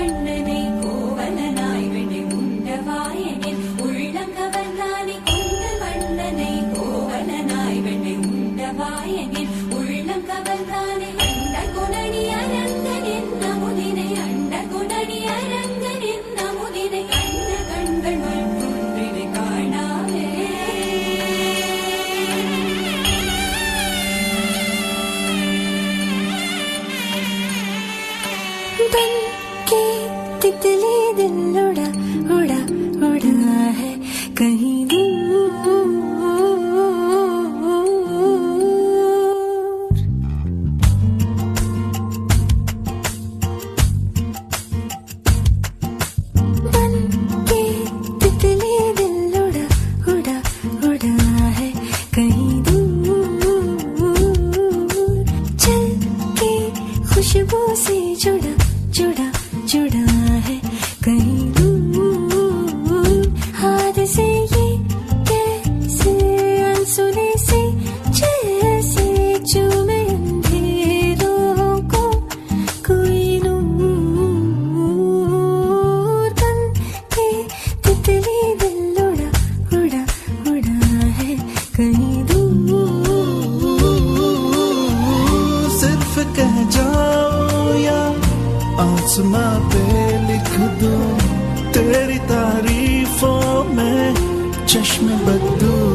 வண்ணனை கோவலனாய் வெண்ணை உண்டவாயனில் உள்ளம் கவர்ந்தானே கொண்டல் வண்ணனை கோவலனாய் வெண்ணை உண்டவாயனில் உள்ளம் கவர்ந்தானே அண்ட குணனி அரங்கன் என்ன முதினை அண்ட குணனி அரங்கன் என்ன முதினை கண்ண கண்கள் மற்றொன்றினை காணாமே बन के तितली दिल उड़ा उड़ा उड़ा है कहीं दूर। बन के तितली दिल उड़ा उड़ा उड़ा है कहीं दूर। चल के खुशबू से जुड़ा जुड़ा जुड़ा है कहीं दूर। हाथ से ये कैसे अनसुने से जैसे चूमे अंधेरों को कोई नूर। बन के तितली दिल उड़ा उड़ा उड़ा है कहीं दूर। सिर्फ कह जाओ या आसमां पे लिख दूं तेरी तारीफों में चश्मे बदलूं।